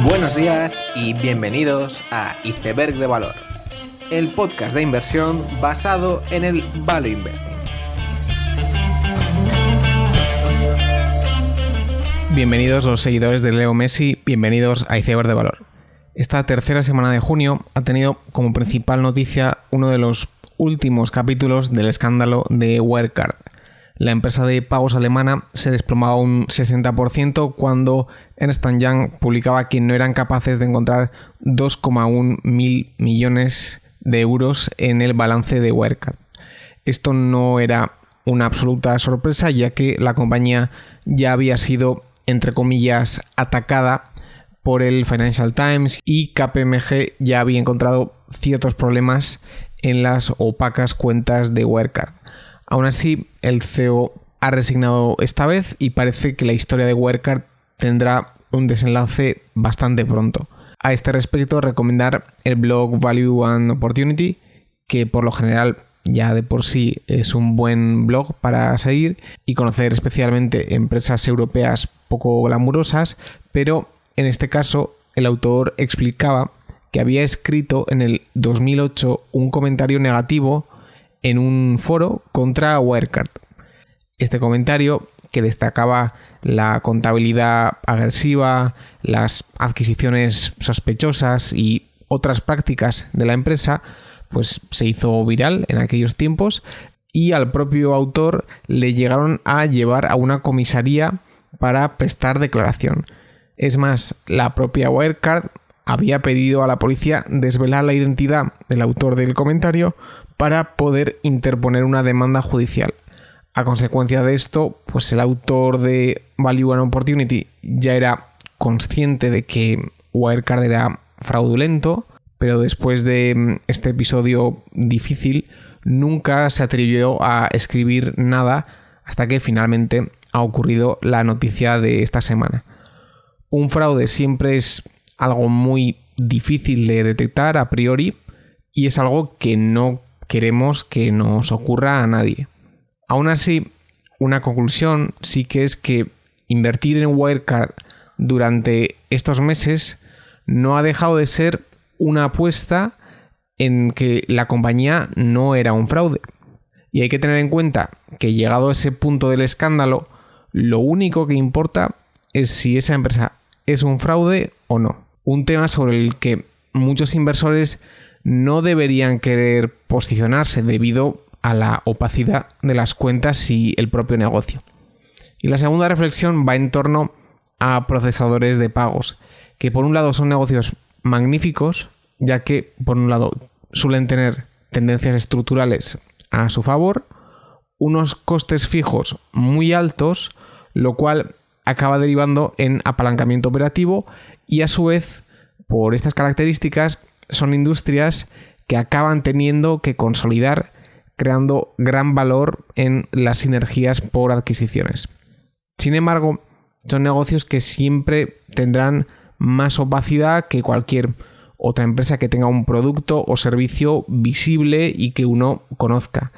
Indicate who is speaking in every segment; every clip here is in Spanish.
Speaker 1: Buenos días y bienvenidos a Iceberg de Valor, el podcast de inversión basado en el Value Investing.
Speaker 2: Bienvenidos los seguidores de Leo Messi, bienvenidos a Iceberg de Valor. Esta tercera semana de junio ha tenido como principal noticia uno de los últimos capítulos del escándalo de Wirecard. La empresa de pagos alemana se desplomaba un 60% cuando Ernst & Young publicaba que no eran capaces de encontrar 2,1 mil millones de euros en el balance de Wirecard. Esto no era una absoluta sorpresa, ya que la compañía ya había sido, entre comillas, atacada por el Financial Times y KPMG ya había encontrado ciertos problemas en las opacas cuentas de Wirecard. Aún así, el CEO ha resignado esta vez y parece que la historia de Wirecard tendrá un desenlace bastante pronto. A este respecto, recomendar el blog Value and Opportunity, que por lo general ya de por sí es un buen blog para seguir y conocer especialmente empresas europeas poco glamurosas, pero en este caso el autor explicaba que había escrito en el 2008 un comentario negativo en un foro contra Wirecard. Este comentario, que destacaba la contabilidad agresiva, las adquisiciones sospechosas y otras prácticas de la empresa, pues se hizo viral en aquellos tiempos y al propio autor le llegaron a llevar a una comisaría para prestar declaración. Es más, la propia Wirecard había pedido a la policía desvelar la identidad del autor del comentario para poder interponer una demanda judicial. A consecuencia de esto, pues el autor de Value and Opportunity ya era consciente de que Wirecard era fraudulento, pero después de este episodio difícil nunca se atrevió a escribir nada hasta que finalmente ha ocurrido la noticia de esta semana. Un fraude siempre es algo muy difícil de detectar a priori y es algo que no queremos que nos ocurra a nadie. Aún así, una conclusión sí que es que invertir en Wirecard durante estos meses no ha dejado de ser una apuesta en que la compañía no era un fraude. Y hay que tener en cuenta que llegado a ese punto del escándalo, lo único que importa es si esa empresa es un fraude o no. Un tema sobre el que muchos inversores no deberían querer posicionarse debido a la opacidad de las cuentas y el propio negocio. Y la segunda reflexión va en torno a procesadores de pagos, que por un lado son negocios magníficos, ya que por un lado suelen tener tendencias estructurales a su favor, unos costes fijos muy altos, lo cual acaba derivando en apalancamiento operativo y a su vez, por estas características, son industrias que acaban teniendo que consolidar, creando gran valor en las sinergias por adquisiciones. Sin embargo, son negocios que siempre tendrán más opacidad que cualquier otra empresa que tenga un producto o servicio visible y que uno conozca.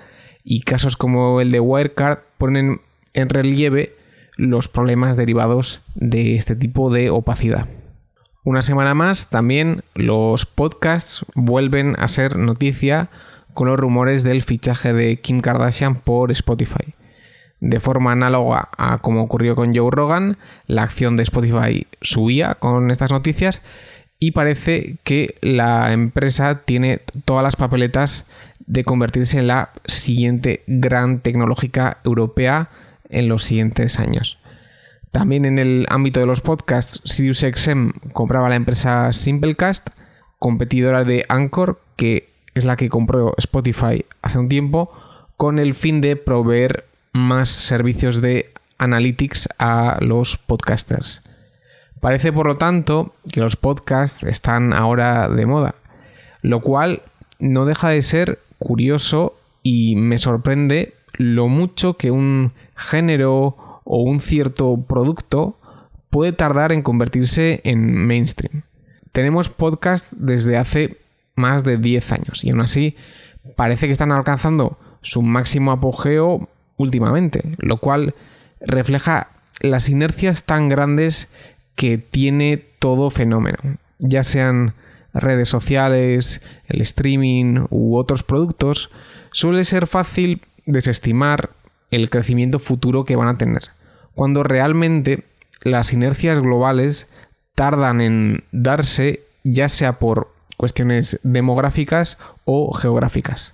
Speaker 2: Y casos como el de Wirecard ponen en relieve los problemas derivados de este tipo de opacidad. Una semana más, también los podcasts vuelven a ser noticia con los rumores del fichaje de Kim Kardashian por Spotify. De forma análoga a como ocurrió con Joe Rogan, la acción de Spotify subía con estas noticias y parece que la empresa tiene todas las papeletas de convertirse en la siguiente gran tecnológica europea en los siguientes años. También en el ámbito de los podcasts, SiriusXM compraba la empresa Simplecast, competidora de Anchor, que es la que compró Spotify hace un tiempo, con el fin de proveer más servicios de analytics a los podcasters. Parece, por lo tanto, que los podcasts están ahora de moda, lo cual no deja de ser curioso y me sorprende lo mucho que un género o un cierto producto puede tardar en convertirse en mainstream. Tenemos podcast desde hace más de 10 años y aún así parece que están alcanzando su máximo apogeo últimamente, lo cual refleja las inercias tan grandes que tiene todo fenómeno, ya sean redes sociales, el streaming u otros productos, suele ser fácil desestimar el crecimiento futuro que van a tener, cuando realmente las inercias globales tardan en darse, ya sea por cuestiones demográficas o geográficas.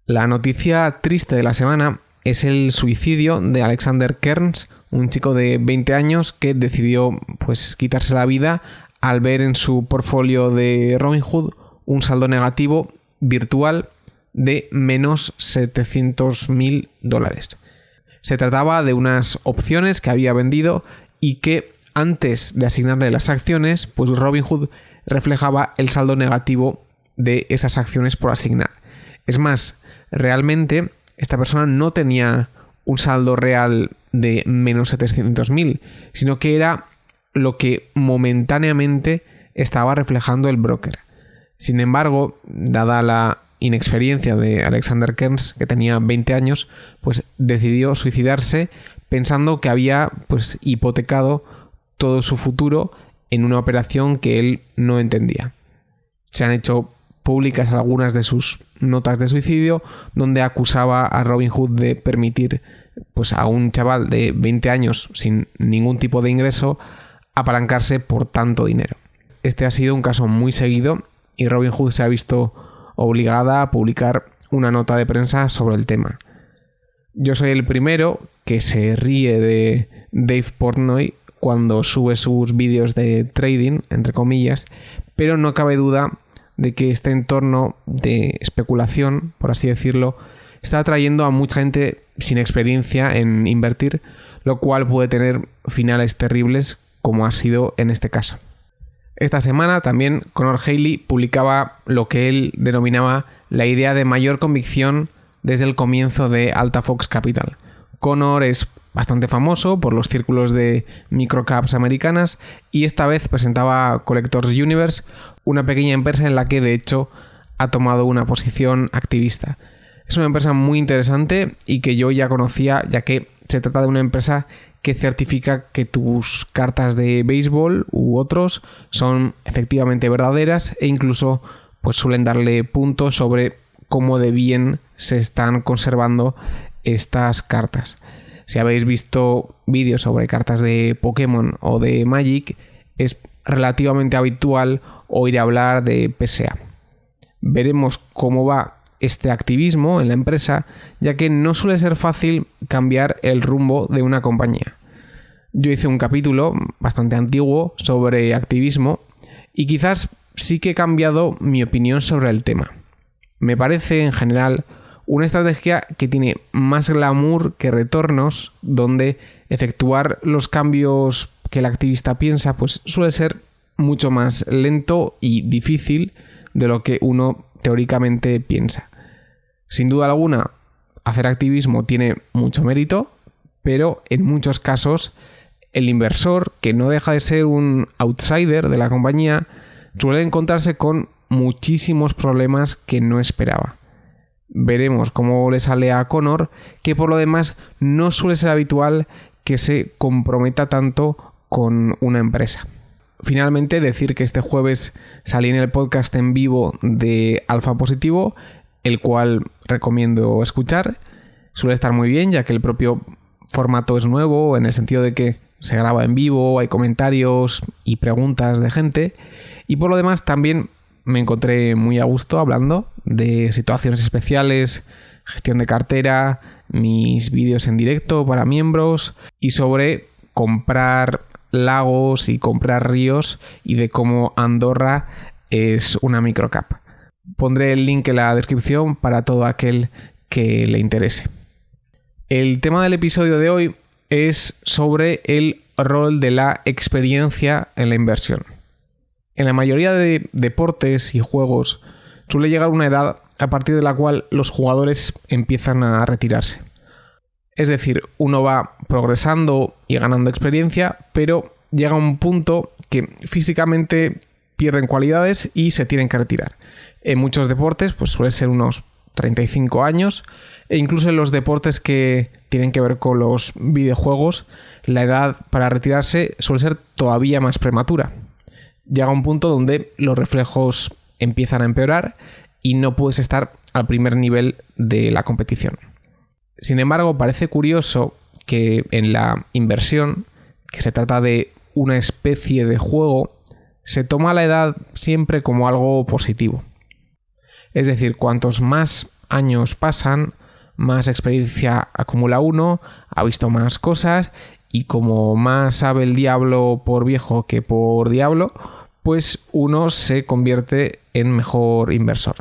Speaker 2: La noticia triste de la semana es el suicidio de Alexander Kearns, un chico de 20 años que decidió quitarse la vida al ver en su portfolio de Robinhood un saldo negativo virtual de menos $700.000. Se trataba de unas opciones que había vendido y que antes de asignarle las acciones, pues Robinhood reflejaba el saldo negativo de esas acciones por asignar. Es más, realmente esta persona no tenía un saldo real de menos 700.000, sino que era lo que momentáneamente estaba reflejando el broker. Sin embargo, dada la inexperiencia de Alexander Kearns, que tenía 20 años, pues decidió suicidarse pensando que había hipotecado todo su futuro en una operación que él no entendía. Se han hecho públicas algunas de sus notas de suicidio donde acusaba a Robinhood de permitir a un chaval de 20 años sin ningún tipo de ingreso apalancarse por tanto dinero. Este ha sido un caso muy seguido y Robinhood se ha visto obligada a publicar una nota de prensa sobre el tema. Yo soy el primero que se ríe de Dave Portnoy cuando sube sus vídeos de trading, entre comillas, pero no cabe duda de que este entorno de especulación, por así decirlo, está atrayendo a mucha gente sin experiencia en invertir, lo cual puede tener finales terribles como ha sido en este caso. Esta semana también Conor Haley publicaba lo que él denominaba la idea de mayor convicción desde el comienzo de AltaFox Capital. Conor es bastante famoso por los círculos de microcaps americanas y esta vez presentaba Collectors Universe, una pequeña empresa en la que de hecho ha tomado una posición activista. Es una empresa muy interesante y que yo ya conocía, ya que se trata de una empresa que certifica que tus cartas de béisbol u otros son efectivamente verdaderas e incluso suelen darle puntos sobre cómo de bien se están conservando estas cartas. Si habéis visto vídeos sobre cartas de Pokémon o de Magic, es relativamente habitual oír hablar de PSA. Veremos cómo va este activismo en la empresa, ya que no suele ser fácil cambiar el rumbo de una compañía. Yo hice un capítulo bastante antiguo sobre activismo y quizás sí que he cambiado mi opinión sobre el tema. Me parece en general una estrategia que tiene más glamour que retornos, donde efectuar los cambios que el activista piensa suele ser mucho más lento y difícil de lo que uno teóricamente piensa. Sin duda alguna, hacer activismo tiene mucho mérito, pero en muchos casos el inversor, que no deja de ser un outsider de la compañía, suele encontrarse con muchísimos problemas que no esperaba. Veremos cómo le sale a Conor, que por lo demás no suele ser habitual que se comprometa tanto con una empresa. Finalmente, decir que este jueves salí en el podcast en vivo de Alfa Positivo, el cual recomiendo escuchar. Suele estar muy bien, ya que el propio formato es nuevo, en el sentido de que se graba en vivo, hay comentarios y preguntas de gente. Y por lo demás también me encontré muy a gusto hablando de situaciones especiales, gestión de cartera, mis vídeos en directo para miembros y sobre comprar lagos y comprar ríos y de cómo Andorra es una microcap. Pondré el link en la descripción para todo aquel que le interese. El tema del episodio de hoy es sobre el rol de la experiencia en la inversión. En la mayoría de deportes y juegos suele llegar una edad a partir de la cual los jugadores empiezan a retirarse. Es decir, uno va progresando y ganando experiencia, pero llega un punto que físicamente pierden cualidades y se tienen que retirar. En muchos deportes suele ser unos 35 años, e incluso en los deportes que tienen que ver con los videojuegos, la edad para retirarse suele ser todavía más prematura. Llega un punto donde los reflejos empiezan a empeorar y no puedes estar al primer nivel de la competición. Sin embargo, parece curioso que en la inversión, que se trata de una especie de juego, se toma la edad siempre como algo positivo. Es decir, cuantos más años pasan, más experiencia acumula uno, ha visto más cosas, y como más sabe el diablo por viejo que por diablo, pues uno se convierte en mejor inversor.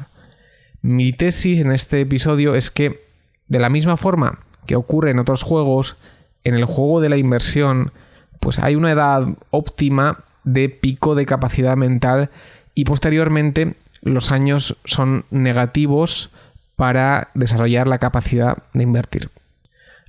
Speaker 2: Mi tesis en este episodio es que, de la misma forma que ocurre en otros juegos, en el juego de la inversión, pues hay una edad óptima de pico de capacidad mental y posteriormente los años son negativos para desarrollar la capacidad de invertir.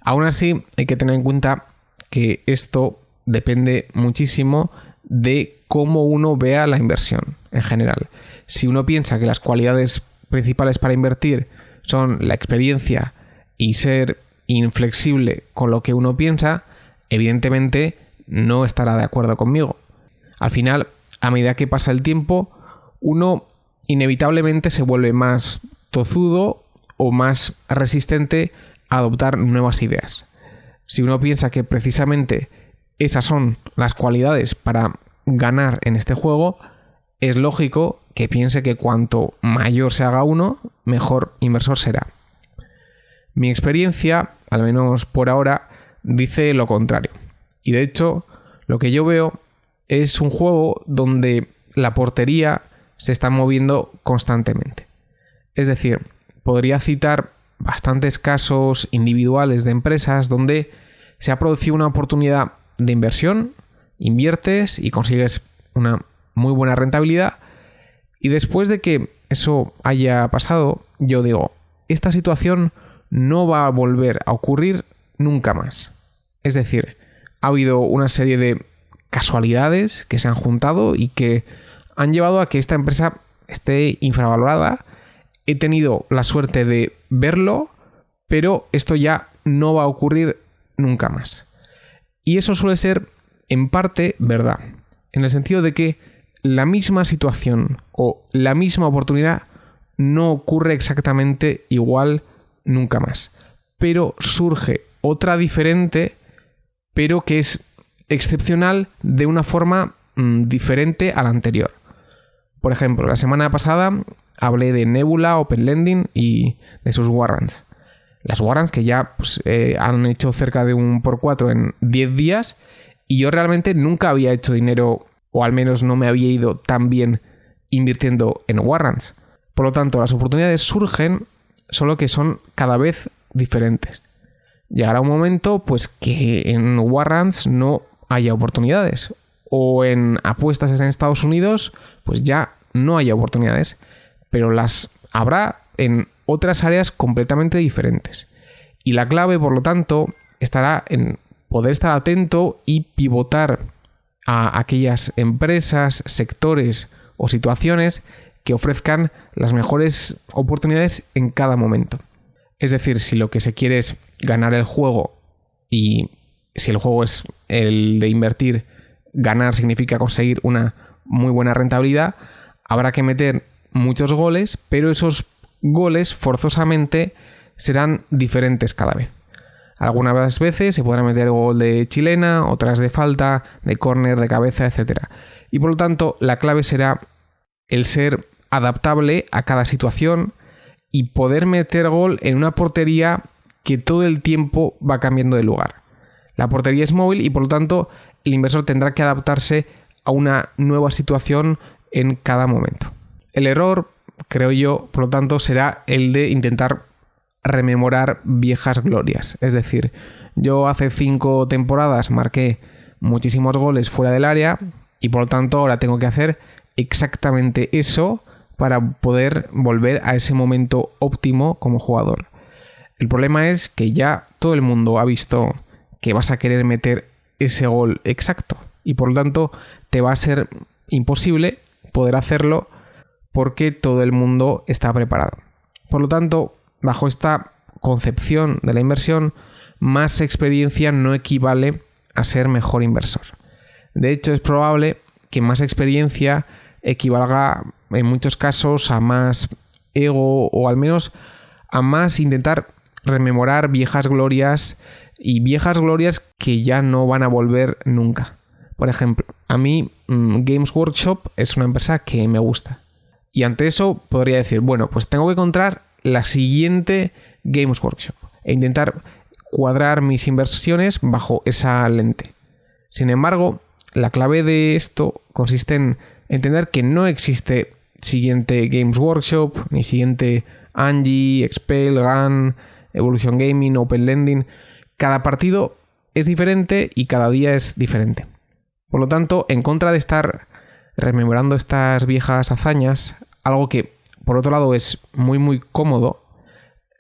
Speaker 2: Aún así, hay que tener en cuenta que esto depende muchísimo de cómo uno vea la inversión en general. Si uno piensa que las cualidades principales para invertir son la experiencia y ser inflexible con lo que uno piensa, evidentemente no estará de acuerdo conmigo. Al final, a medida que pasa el tiempo, uno inevitablemente se vuelve más tozudo o más resistente a adoptar nuevas ideas. Si uno piensa que precisamente esas son las cualidades para ganar en este juego, es lógico que piense que cuanto mayor se haga uno, mejor inversor será. Mi experiencia, al menos por ahora, dice lo contrario. Y de hecho, lo que yo veo es un juego donde la portería se está moviendo constantemente. Es decir, podría citar bastantes casos individuales de empresas donde se ha producido una oportunidad de inversión, inviertes y consigues una muy buena rentabilidad, y después de que eso haya pasado, yo digo, esta situación no va a volver a ocurrir nunca más. Es decir, ha habido una serie de casualidades que se han juntado y que han llevado a que esta empresa esté infravalorada. He tenido la suerte de verlo, pero esto ya no va a ocurrir nunca más. Y eso suele ser, en parte, verdad, en el sentido de que la misma situación o la misma oportunidad no ocurre exactamente igual nunca más, pero surge otra diferente, pero que es excepcional de una forma diferente a la anterior. Por ejemplo, la semana pasada hablé de Nebula, Open Lending y de sus warrants. Las warrants que ya han hecho cerca de un por 4 en 10 días, y yo realmente nunca había hecho dinero, o al menos no me había ido tan bien invirtiendo en warrants. Por lo tanto, las oportunidades surgen, solo que son cada vez diferentes. Llegará un momento pues que en warrants no haya oportunidades, o en apuestas en Estados Unidos pues ya no haya oportunidades, pero las habrá en otras áreas completamente diferentes. Y la clave, por lo tanto, estará en poder estar atento y pivotar a aquellas empresas, sectores o situaciones que ofrezcan las mejores oportunidades en cada momento. Es decir, si lo que se quiere es ganar el juego, y si el juego es el de invertir, ganar significa conseguir una muy buena rentabilidad, habrá que meter muchos goles, pero esos goles forzosamente serán diferentes cada vez. Algunas veces se podrá meter gol de chilena, otras de falta, de córner, de cabeza, etc. Y por lo tanto, la clave será el ser adaptable a cada situación y poder meter gol en una portería que todo el tiempo va cambiando de lugar. La portería es móvil y por lo tanto el inversor tendrá que adaptarse a una nueva situación en cada momento. El error, creo yo, por lo tanto, será el de intentar rememorar viejas glorias. Es decir, yo hace 5 temporadas marqué muchísimos goles fuera del área y por lo tanto ahora tengo que hacer exactamente eso para poder volver a ese momento óptimo como jugador. El problema es que ya todo el mundo ha visto que vas a querer meter ese gol exacto y por lo tanto te va a ser imposible poder hacerlo porque todo el mundo está preparado. Por lo tanto, bajo esta concepción de la inversión, más experiencia no equivale a ser mejor inversor. De hecho, es probable que más experiencia equivalga en muchos casos a más ego, o al menos a más intentar rememorar viejas glorias, y viejas glorias que ya no van a volver nunca. Por ejemplo, a mí Games Workshop es una empresa que me gusta. Y ante eso podría decir, bueno, pues tengo que encontrar la siguiente Games Workshop e intentar cuadrar mis inversiones bajo esa lente. Sin embargo, la clave de esto consiste en entender que no existe siguiente Games Workshop, ni siguiente Angie, Expel, GAN, Evolution Gaming, Open Lending. Cada partido es diferente y cada día es diferente. Por lo tanto, en contra de estar rememorando estas viejas hazañas, algo que por otro lado es muy cómodo,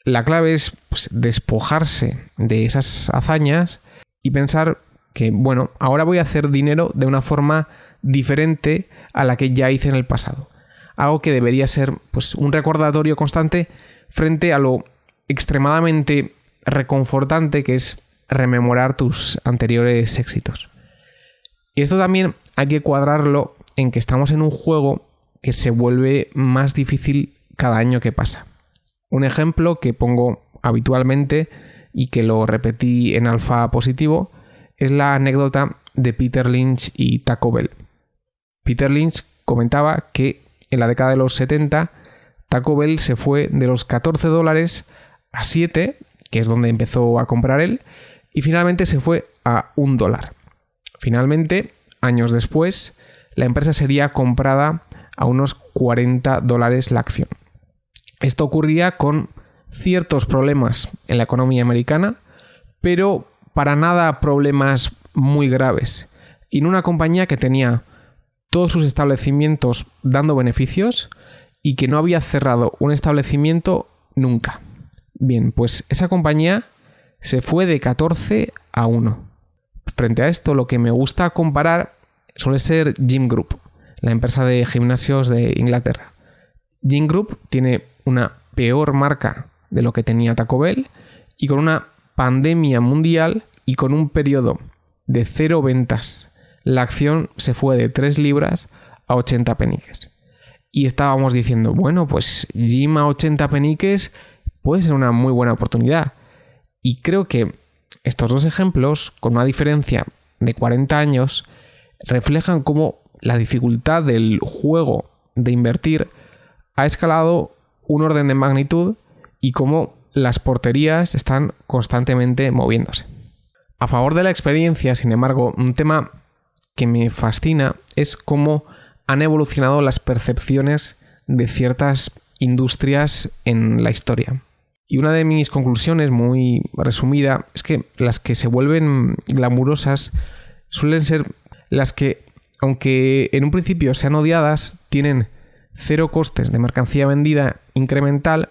Speaker 2: la clave es pues, despojarse de esas hazañas y pensar que, bueno, ahora voy a hacer dinero de una forma diferente a la que ya hice en el pasado. Algo que debería ser pues, un recordatorio constante frente a lo extremadamente reconfortante que es rememorar tus anteriores éxitos. Y esto también hay que cuadrarlo en que estamos en un juego que se vuelve más difícil cada año que pasa. Un ejemplo que pongo habitualmente y que lo repetí en Alfa Positivo es la anécdota de Peter Lynch y Taco Bell. Peter Lynch comentaba que en la década de los 70 Taco Bell se fue de los $14 a 7, que es donde empezó a comprar él, y finalmente se fue a $1. Finalmente, años después, la empresa sería comprada a unos $40 la acción. Esto ocurría con ciertos problemas en la economía americana, pero para nada problemas muy graves. Y en una compañía que tenía todos sus establecimientos dando beneficios y que no había cerrado un establecimiento nunca. Bien, pues esa compañía se fue de 14 a 1. Frente a esto, lo que me gusta comparar suele ser Gym Group, la empresa de gimnasios de Inglaterra. Gym Group tiene una peor marca de lo que tenía Taco Bell, y con una pandemia mundial y con un periodo de 0 ventas, la acción se fue de 3 libras a 80 peniques. Y estábamos diciendo, bueno, pues Gym a 80 peniques puede ser una muy buena oportunidad. Y creo que estos dos ejemplos, con una diferencia de 40 años, reflejan cómo la dificultad del juego de invertir ha escalado un orden de magnitud y cómo las porterías están constantemente moviéndose. A favor de la experiencia, sin embargo, un tema que me fascina es cómo han evolucionado las percepciones de ciertas industrias en la historia. Y una de mis conclusiones, muy resumida, es que las que se vuelven glamurosas suelen ser las que, aunque en un principio sean odiadas, tienen 0 costes de mercancía vendida incremental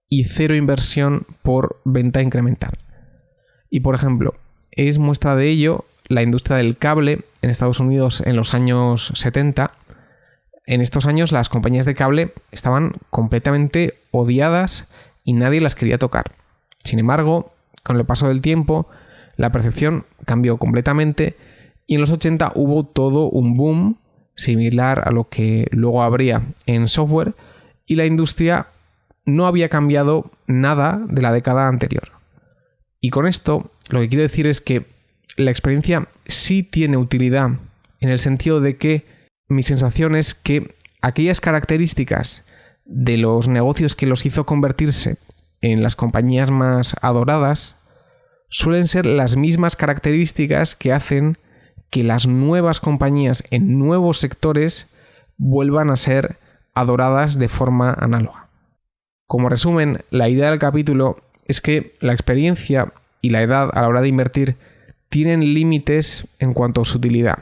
Speaker 2: y 0 inversión por venta incremental. Y por ejemplo, es muestra de ello la industria del cable en Estados Unidos en los años 70. En estos años las compañías de cable estaban completamente odiadas y nadie las quería tocar. Sin embargo, con el paso del tiempo, la percepción cambió completamente y en los 80 hubo todo un boom similar a lo que luego habría en software, y la industria no había cambiado nada de la década anterior. Y con esto lo que quiero decir es que la experiencia sí tiene utilidad, en el sentido de que mi sensación es que aquellas características de los negocios que los hizo convertirse en las compañías más adoradas suelen ser las mismas características que hacen que las nuevas compañías en nuevos sectores vuelvan a ser adoradas de forma análoga. Como resumen, la idea del capítulo es que la experiencia y la edad a la hora de invertir tienen límites en cuanto a su utilidad,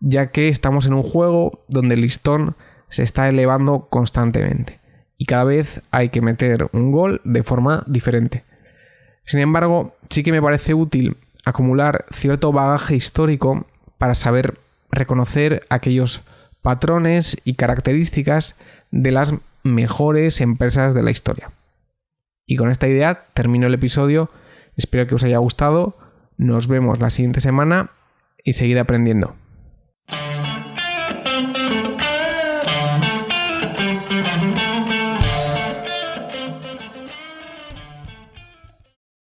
Speaker 2: ya que estamos en un juego donde el listón se está elevando constantemente y cada vez hay que meter un gol de forma diferente. Sin embargo, sí que me parece útil acumular cierto bagaje histórico para saber reconocer aquellos patrones y características de las mejores empresas de la historia. Y con esta idea termino el episodio. Espero que os haya gustado. Nos vemos la siguiente semana y seguid aprendiendo.